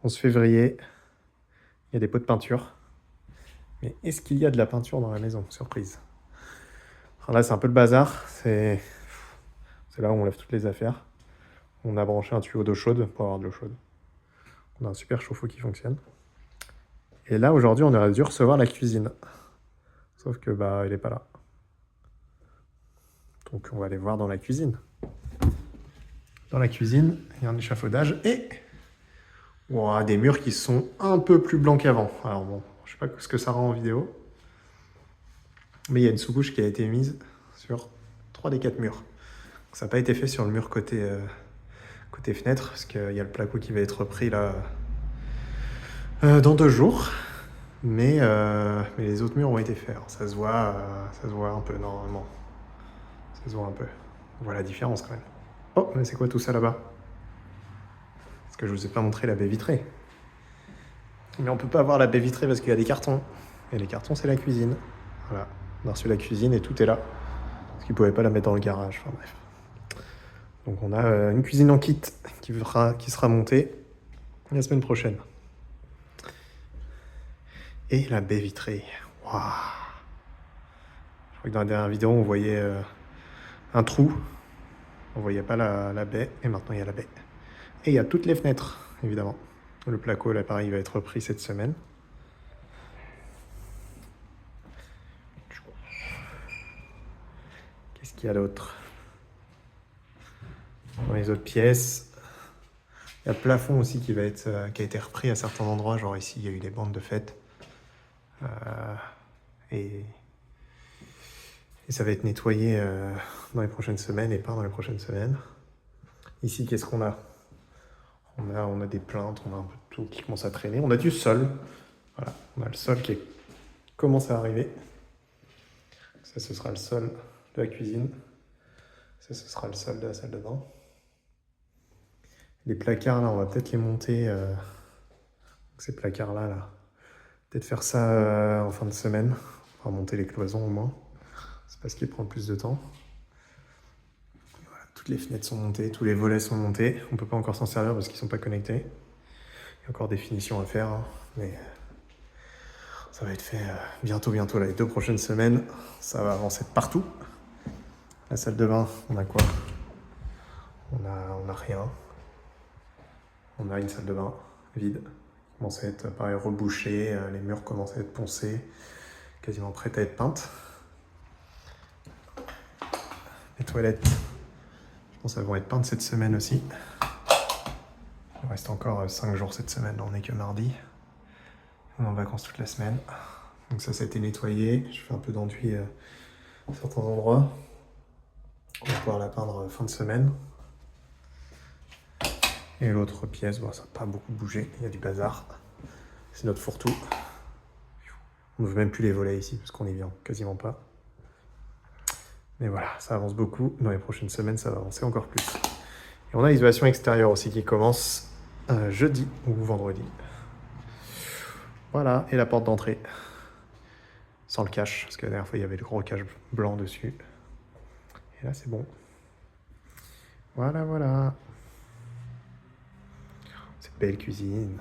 11 février, il y a des pots de peinture. Mais est-ce qu'il y a de la peinture dans la maison? Surprise. Alors là, c'est un peu le bazar. C'est là où on lève toutes les affaires. On a branché un tuyau d'eau chaude pour avoir de l'eau chaude. On a un super chauffe-eau qui fonctionne. Et là, aujourd'hui, on aurait dû recevoir la cuisine. Sauf que, il n'est pas là. Donc, on va aller voir dans la cuisine. Dans la cuisine, il y a un échafaudage et des murs qui sont un peu plus blancs qu'avant. Alors bon, je sais pas ce que ça rend en vidéo. Mais il y a une sous-couche qui a été mise sur 3 des 4 murs. Ça n'a pas été fait sur le mur côté fenêtre, parce qu'il y a le placo qui va être repris là dans 2 jours. Mais les autres murs ont été faits. Alors, ça se voit un peu normalement. Ça se voit un peu. On voit la différence quand même. Oh, mais c'est quoi tout ça là-bas? Parce que je vous ai pas montré la baie vitrée. Mais on peut pas voir la baie vitrée parce qu'il y a des cartons. Et les cartons, c'est la cuisine. Voilà. On a reçu la cuisine et tout est là. Parce qu'ils pouvaient pas la mettre dans le garage. Enfin bref. Donc on a une cuisine en kit qui sera montée la semaine prochaine. Et la baie vitrée. Waouh! Je crois que dans la dernière vidéo, on voyait un trou. On voyait pas la baie. Et maintenant, il y a la baie. Et il y a toutes les fenêtres, évidemment. Le placo, là, pareil, va être repris cette semaine. Qu'est-ce qu'il y a d'autre? Dans les autres pièces, il y a le plafond aussi qui a été repris à certains endroits. Genre ici, il y a eu des bandes de fête. Et ça va être nettoyé dans les prochaines semaines et pas dans les prochaines semaines. Ici, qu'est-ce qu'on a? On a des plaintes, on a un peu de tout qui commence à traîner. On a du sol. Voilà, on a le sol qui commence à arriver. Ça, ce sera le sol de la cuisine. Ça, ce sera le sol de la salle de bain. Les placards, là, on va peut-être les monter. Ces placards-là, peut-être faire ça en fin de semaine. On va monter les cloisons au moins. C'est parce qu'il prend plus de temps. Voilà, toutes les fenêtres sont montées, tous les volets sont montés. On ne peut pas encore s'en servir parce qu'ils ne sont pas connectés. Il y a encore des finitions à faire, hein, mais ça va être fait bientôt, là, les 2 prochaines semaines. Ça va avancer de partout. La salle de bain, on a quoi? On a rien. On a une salle de bain vide. Commence à être pareil rebouchée, les murs commencent à être poncés, quasiment prêtes à être peintes. Les toilettes, je pense qu'elles vont être peintes cette semaine aussi. Il reste encore 5 jours cette semaine, on n'est que mardi. On est en vacances toute la semaine. Donc ça a été nettoyé. Je fais un peu d'enduit à certains endroits. On va pouvoir la peindre fin de semaine. Et l'autre pièce, ça n'a pas beaucoup bougé, il y a du bazar. C'est notre fourre-tout. On ne veut même plus les volets ici parce qu'on y vient quasiment pas. Mais voilà, ça avance beaucoup. Dans les prochaines semaines, ça va avancer encore plus. Et on a l'isolation extérieure aussi qui commence jeudi ou vendredi. Voilà, et la porte d'entrée. Sans le cache, parce que la dernière fois, il y avait le gros cache blanc dessus. Et là, c'est bon. Voilà. Cette belle cuisine.